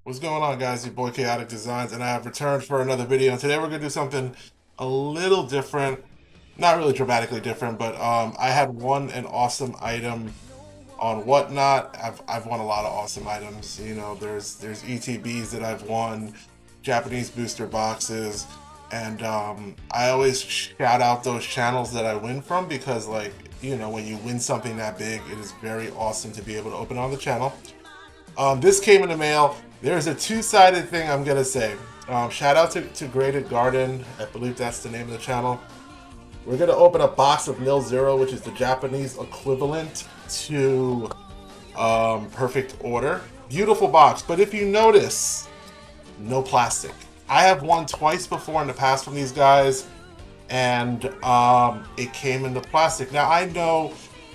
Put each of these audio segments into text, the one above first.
What's going on, guys? Your boy Chaotic Designs, and I have returned for another video. And today we're gonna do something a little different, not really dramatically different, but I had won an awesome item on Whatnot. I've won a lot of awesome items. You know, there's ETBs that I've won, Japanese booster boxes, and I always shout out those channels that I win from because, like, you know, when you win something that big, it is very awesome to be able to open on the channel. This came in the mail. There's a two-sided thing I'm gonna say. Shout out to Graded Garden. I believe that's the name of the channel. We're gonna open a box of Nhil Zero, which is the Japanese equivalent to Perfect Order. Beautiful box, but if you notice, no plastic. I have won twice before in the past from these guys, and it came in the plastic. Now I know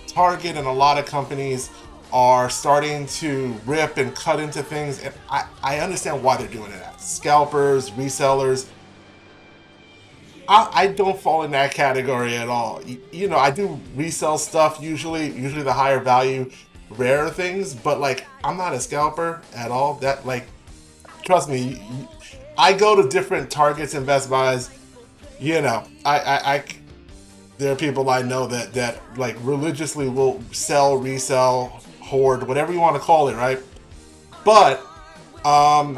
Target and a lot of companies are starting to rip and cut into things, and I understand why they're doing it. Scalpers, resellers. I don't fall in that category at all. You know, I do resell stuff, usually the higher value, rare things, but like, I'm not a scalper at all. That, like, trust me, I go to different Targets and Best Buys. You know, there are people I know that like religiously will sell, resell, hoard, whatever you want to call it, right? But I'm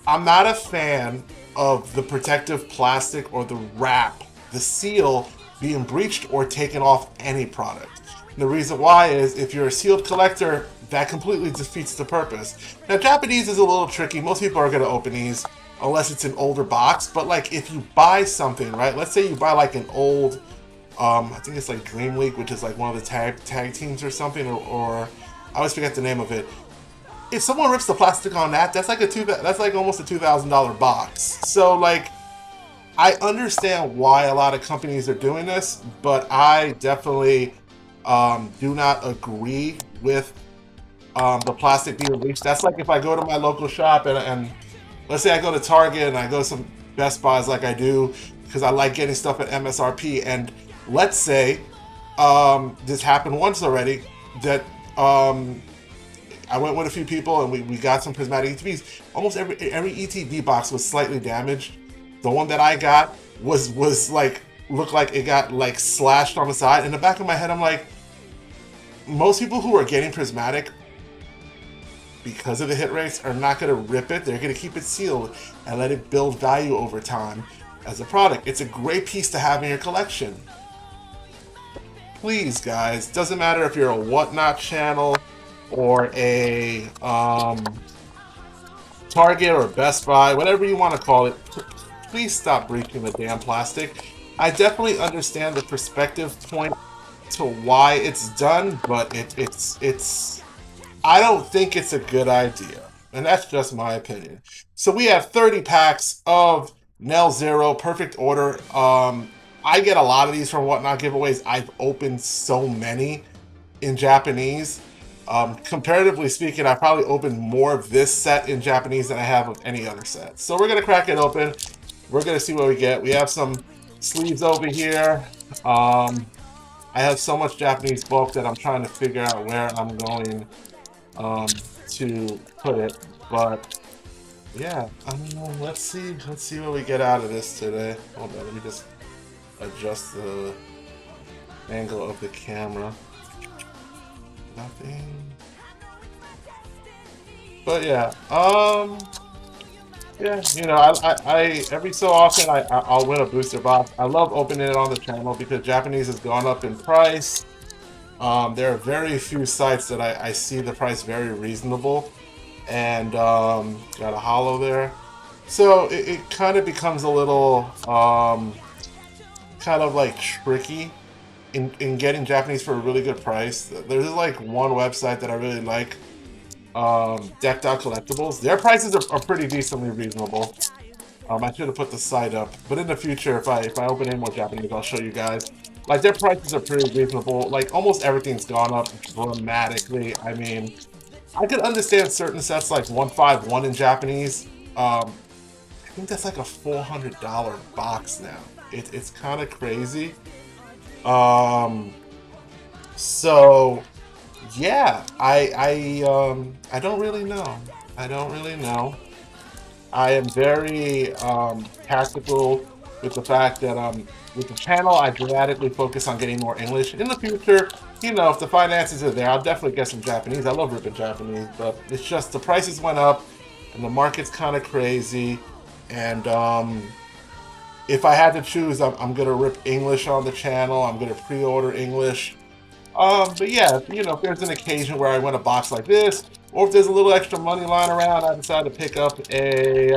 not a fan of the protective plastic or the wrap, the seal being breached or taken off any product. And the reason why is if you're a sealed collector, that completely defeats the purpose. Now, Japanese is a little tricky. Most people are going to open these unless it's an older box. But like, if you buy something, right? Let's say you buy like an old, I think it's like Dream League, which is like one of the tag teams or something, or I always forget the name of it. If someone rips the plastic on that, that's like almost a $2,000 box. So like, I understand why a lot of companies are doing this, but I definitely do not agree with the plastic being bleached. That's like if I go to my local shop and let's say I go to Target and I go to some Best Buys like I do because I like getting stuff at MSRP, and let's say this happened once already that I went with a few people and we got some prismatic ETBs. Almost every ETB box was slightly damaged. The one that I got was like, looked like it got like slashed on the side. In the back of my head, I'm like, most people who are getting prismatic because of the hit rates are not going to rip it. They're going to keep it sealed and let it build value over time as a product. It's a great piece to have in your collection. Please, guys, doesn't matter if you're a Whatnot channel or a Target or Best Buy, whatever you want to call it, please stop breaching the damn plastic. I definitely understand the perspective point to why it's done, but it's I don't think it's a good idea, and that's just my opinion. So we have 30 packs of Nhil Zero Perfect Order. I get a lot of these from Whatnot giveaways. I've opened so many in Japanese. Comparatively speaking, I probably opened more of this set in Japanese than I have of any other set. So we're gonna crack it open. We're gonna see what we get. We have some sleeves over here. I have so much Japanese bulk that I'm trying to figure out where I'm going to put it. But yeah, I don't know. Let's see what we get out of this today. Hold on, let me just adjust the angle of the camera. Nothing. But yeah, yeah, you know, I every so often I'll win a booster box. I love opening it on the channel because Japanese has gone up in price. There are very few sites that I see the price very reasonable, and got a holo there, so it kind of becomes a little kind of like tricky in getting Japanese for a really good price. There's like one website that I really like, Decked Out Collectibles. Their prices are pretty decently reasonable. I should have put the site up, but in the future, if I open any more Japanese, I'll show you guys. Like, their prices are pretty reasonable. Like, almost everything's gone up dramatically. I mean, I could understand certain sets like 151 in Japanese. I think that's like a $400 box now. It's kind of crazy. So yeah, I don't really know. I don't really know. I am very tactical with the fact that with the channel, I dramatically focus on getting more English. In the future, you know, if the finances are there, I'll definitely get some Japanese. I love ripping Japanese, but it's just the prices went up and the market's kind of crazy. And if I had to choose, I'm gonna rip English on the channel. I'm gonna pre-order English. But yeah, you know, if there's an occasion where I win a box like this, or if there's a little extra money lying around, I decide to pick up a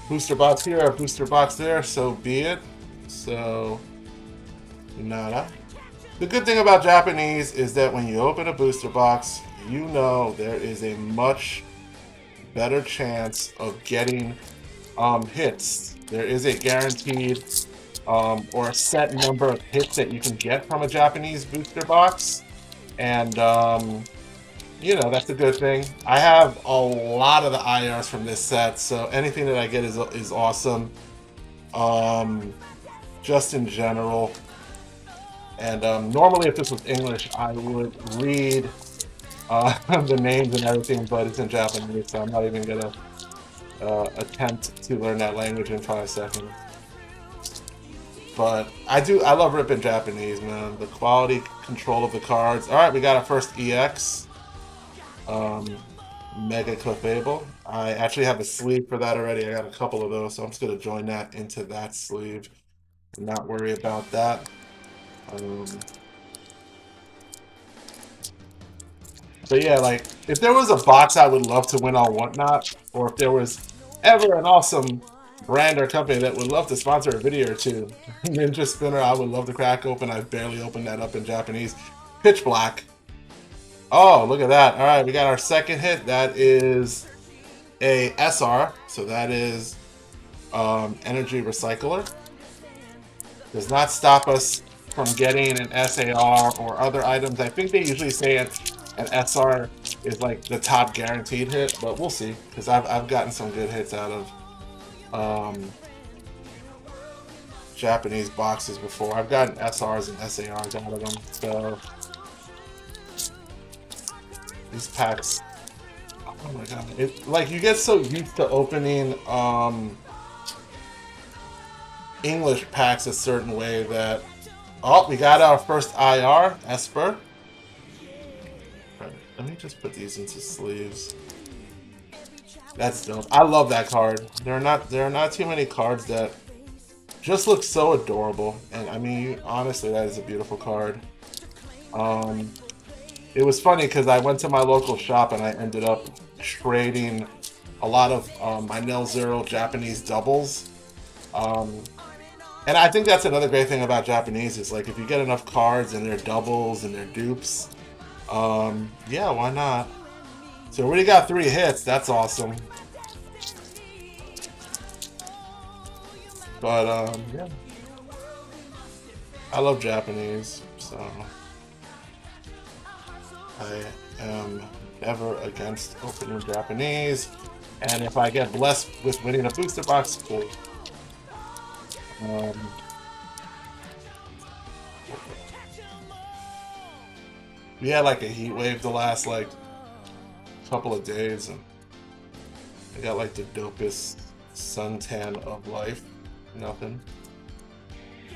booster box here, a booster box there, so be it. So, nada. The good thing about Japanese is that when you open a booster box, you know there is a much better chance of getting hits. There is a guaranteed or a set number of hits that you can get from a Japanese booster box. And, you know, that's a good thing. I have a lot of the IRs from this set, so anything that I get is awesome. Just in general. And normally if this was English, I would read the names and everything, but it's in Japanese, so I'm not even going to attempt to learn that language in 5 seconds. But I love ripping Japanese, man. The quality control of the cards. All right, we got our first EX. Mega Clefable. I actually have a sleeve for that already. I got a couple of those, so I'm just going to join that into that sleeve and not worry about that. But yeah, like, if there was a box I would love to win on Whatnot, or if there was ever an awesome brand or company that would love to sponsor a video or two, Ninja Spinner, I would love to crack open. I've barely opened that up in Japanese. Pitch Black. Oh, look at that. All right, we got our second hit. That is a SR, so that is Energy Recycler. Does not stop us from getting an SAR or other items. I think they usually say an SR is like the top guaranteed hit, but we'll see, because I've gotten some good hits out of Japanese boxes before. I've gotten SRs and SARs out of them, so these packs, oh my god, like, you get so used to opening English packs a certain way that, oh, we got our first IR, Esper. Right, let me just put these into sleeves. That's dope. I love that card. There are not too many cards that just look so adorable, and I mean, honestly, that is a beautiful card. It was funny because I went to my local shop and I ended up trading a lot of my Nhil Zero Japanese doubles. And I think that's another great thing about Japanese is, like, if you get enough cards and they're doubles and they're dupes, yeah, why not? So we already got 3 hits. That's awesome. But yeah, I love Japanese, so I am never against opening Japanese. And if I get blessed with winning a booster box, cool. We had like a heat wave the last like couple of days, and I got like the dopest suntan of life. Nothing.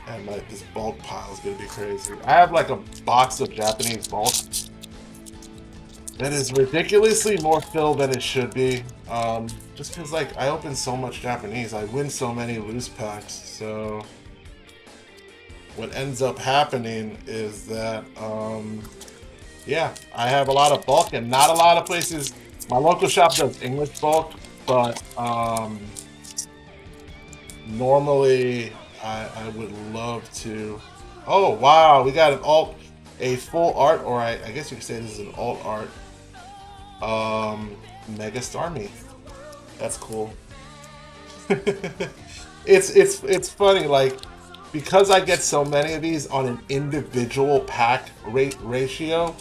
And like this bulk pile is gonna be crazy. I have like a box of Japanese bulk that is ridiculously more filled than it should be. Just because, like, I open so much Japanese, I win so many loose packs. So what ends up happening is that, yeah, I have a lot of bulk, and not a lot of places. My local shop does English bulk, but normally I would love to. Oh wow, we got a full art, or I guess you could say this is an alt art. Mega Starmie. That's cool. It's funny, like, because I get so many of these on an individual pack rate ratio.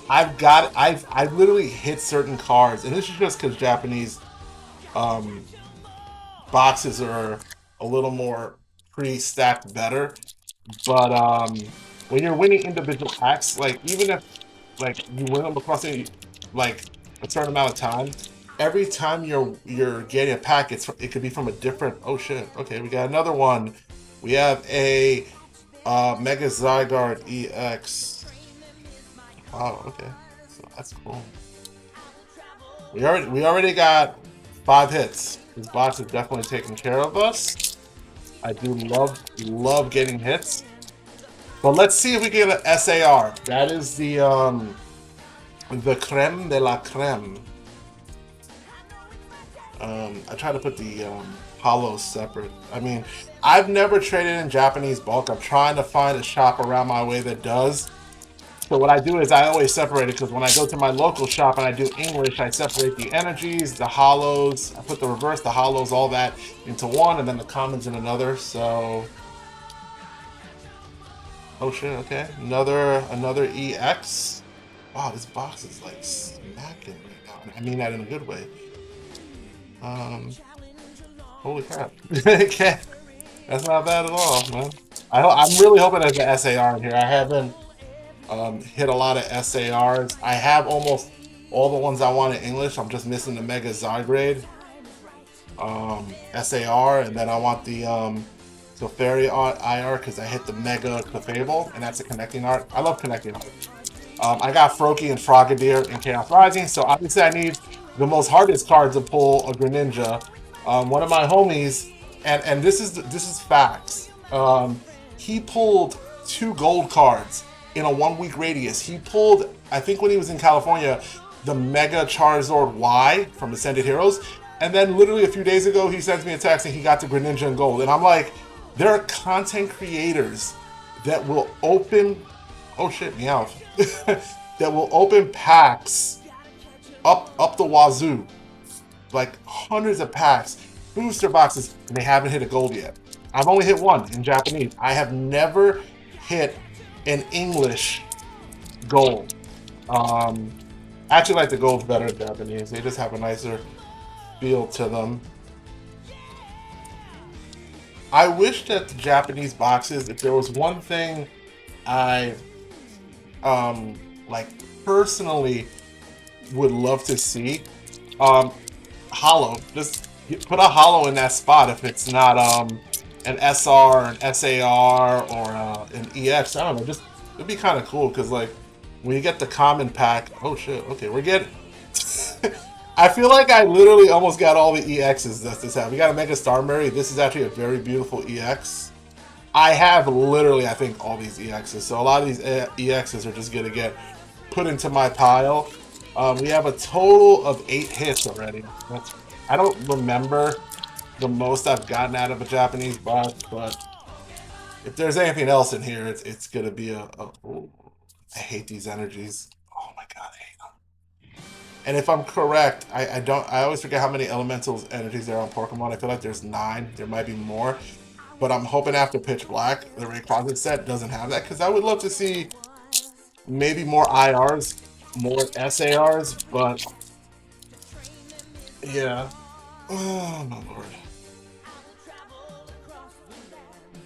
I've literally hit certain cards, and this is just because Japanese boxes are a little more pre-stacked better. But when you're winning individual packs, like even if like you win them across like a certain amount of time, every time you're getting a pack, it could be from a different. Oh shit! Okay, we got another one. We have a Mega Zygarde EX. Oh, okay, so that's cool. We already got 5 hits. This box is definitely taking care of us. I do love getting hits. But let's see if we get an SAR. That is the creme de la creme. I try to put the hollows separate. I mean, I've never traded in Japanese bulk. I'm trying to find a shop around my way that does. So what I do is I always separate it, because when I go to my local shop and I do English, I separate the energies, the hollows, I put the reverse, the hollows, all that into one, and then the commons in another. So, oh shit, okay, another EX. Wow, this box is like smacking right now. I mean that in a good way. Holy crap. Okay, that's not bad at all, man. I'm really hoping there's an SAR in here. I haven't hit a lot of SARs. I have almost all the ones I want in English. I'm just missing the Mega Zygrade SAR, and then I want the Clefairy IR because I hit the Mega Clefable, and that's a connecting art. I love connecting art. I got Froakie and Frogadier in Chaos Rising, so obviously I need the most hardest card to pull a Greninja. One of my homies, and this is facts. He pulled 2 gold cards in a 1-week radius. He pulled, I think when he was in California, the Mega Charizard Y from Ascended Heroes, and then literally a few days ago he sends me a text and he got the Greninja in gold, and I'm like, there are content creators that will open, oh shit, meow, that will open packs up the wazoo, like hundreds of packs, booster boxes, and they haven't hit a gold yet. I've only hit 1 in Japanese. I have never hit an English gold. I actually like the golds better in Japanese. They just have a nicer feel to them. I wish that the Japanese boxes, if there was one thing I like personally would love to see, hollow. Just put a hollow in that spot if it's not an SR, an SAR, or an EX. I don't know. Just it'd be kind of cool because like when you get the common pack. Oh shit. Okay, we're getting. I feel like I literally almost got all the EXs that this have. We got a Mega Starmary. This is actually a very beautiful EX. I have literally, I think, all these EXs. So a lot of these EXs are just gonna get put into my pile. We have a total of 8 hits already. I don't remember the most I've gotten out of a Japanese box, but if there's anything else in here, it's gonna be oh, I hate these energies. Oh my god, I hate them. And if I'm correct, I always forget how many elementals energies there are on Pokemon. I feel like there's 9. There might be more, but I'm hoping after Pitch Black, the Rayquaza set doesn't have that, because I would love to see maybe more IRs, more SARs, but yeah. Oh my lord.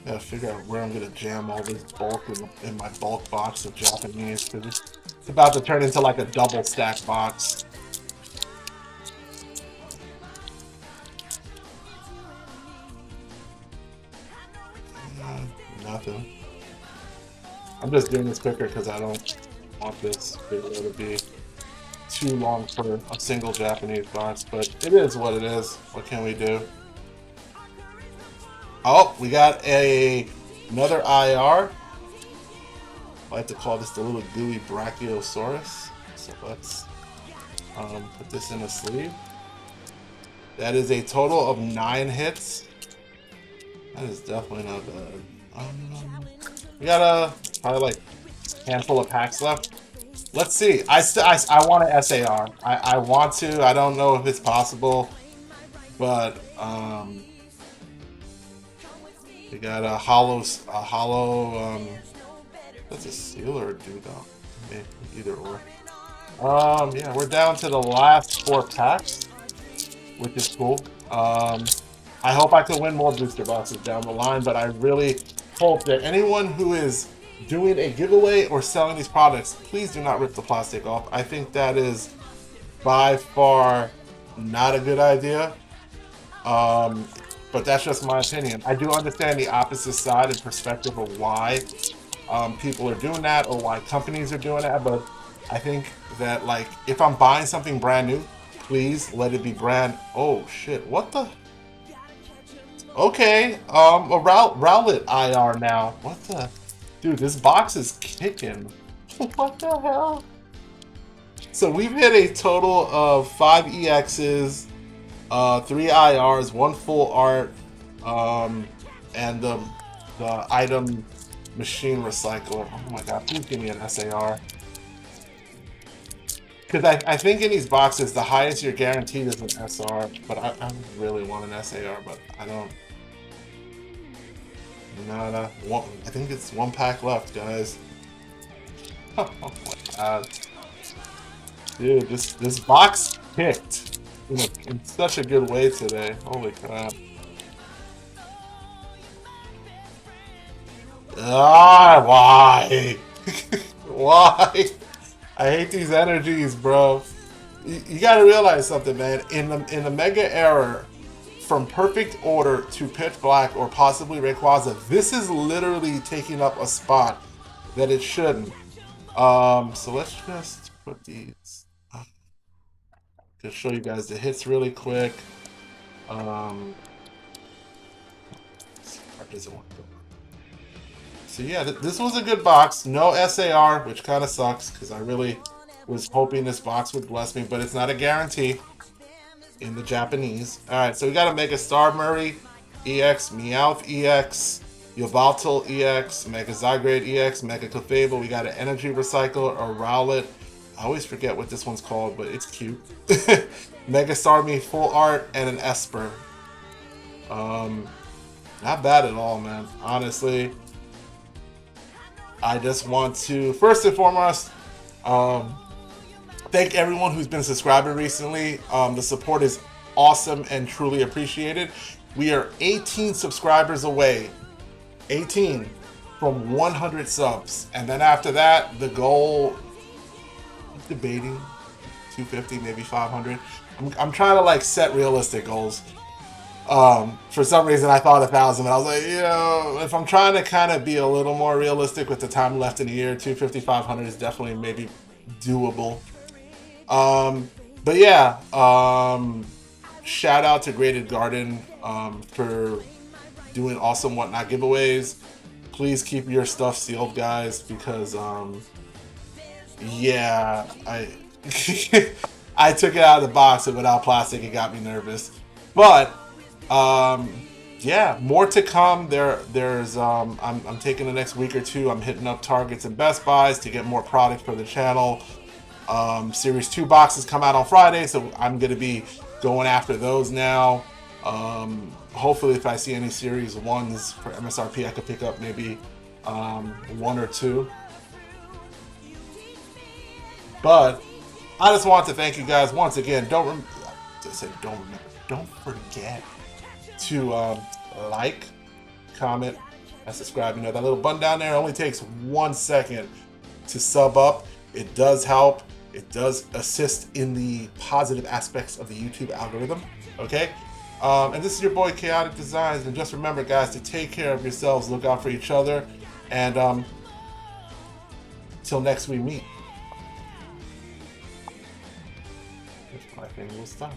Gotta figure out where I'm gonna jam all this bulk in my bulk box of Japanese, because it's about to turn into like a double stack box. Nothing. I'm just doing this quicker because I don't want this video to be too long for a single Japanese box, but it is what it is. What can we do? Oh, we got another IR. I like to call this the little gooey Brachiosaurus. So let's put this in a sleeve. That is a total of 9 hits. That is definitely not bad. We got probably like a handful of packs left. Let's see. I want an SAR. I want to. I don't know if it's possible, but we got a hollow. That's a seal or a dewgong. Maybe either or. Yeah, we're down to the last 4 packs, which is cool. I hope I can win more booster boxes down the line, but I really hope that anyone who is doing a giveaway or selling these products, please do not rip the plastic off. I think that is by far not a good idea. But that's just my opinion. I do understand the opposite side and perspective of why people are doing that or why companies are doing that, but I think that, like, if I'm buying something brand new, please let it be brand. Oh shit! What the? Okay, a Rowlet IR now. What the? Dude, this box is kicking. What the hell? So we've hit a total of 5 EXs, 3 IRs, 1 full art, and the item machine recycler. Oh my god, please give me an SAR. Because I think in these boxes, the highest you're guaranteed is an SR, but I really want an SAR, but I don't. Nada. I think it's 1 pack left, guys. Oh my god. Dude, this box kicked in such a good way today. Holy crap. Ah, why? Why? I hate these energies, bro. You gotta realize something, man. In the Mega Era, from Perfect Order to Pitch Black or possibly Rayquaza, this is literally taking up a spot that it shouldn't. So let's just put these. Just show you guys the hits really quick. So yeah, this was a good box. No SAR, which kind of sucks because I really was hoping this box would bless me, but it's not a guarantee in the Japanese. All right, so we got a Mega Starmurray EX, Meowth EX, Yveltal EX, Mega Zygrade EX, Mega Clefable. We got an Energy Recycle, a Rowlet. I always forget what this one's called, but it's cute. Mega Starmie Full Art, and an Esper. Not bad at all, man. Honestly, I just want to, first and foremost, thank everyone who's been subscribing recently. The support is awesome and truly appreciated. We are 18 subscribers away. 18 from 100 subs. And then after that, the goal, debating 250, maybe 500. I'm trying to like set realistic goals. For some reason I thought 1,000, and I was like, you know, if I'm trying to kind of be a little more realistic with the time left in the year, 250, 500 is definitely maybe doable. But yeah, shout out to Graded Garden for doing awesome Whatnot giveaways. Please keep your stuff sealed, guys, because yeah, I took it out of the box and without plastic, it got me nervous. But yeah, more to come. There's I'm taking the next week or two. I'm hitting up Targets and Best Buys to get more product for the channel. Series 2 boxes come out on Friday, so I'm gonna be going after those now. Hopefully, if I see any Series 1s for MSRP, I could pick up maybe 1 or 2. But I just want to thank you guys once again. Don't forget to like, comment, and subscribe. You know, that little button down there only takes 1 second to sub up. It does help. It does assist in the positive aspects of the YouTube algorithm. Okay? And this is your boy Chaotic Designs. And just remember, guys, to take care of yourselves, look out for each other, and till next we meet. My thing will stop.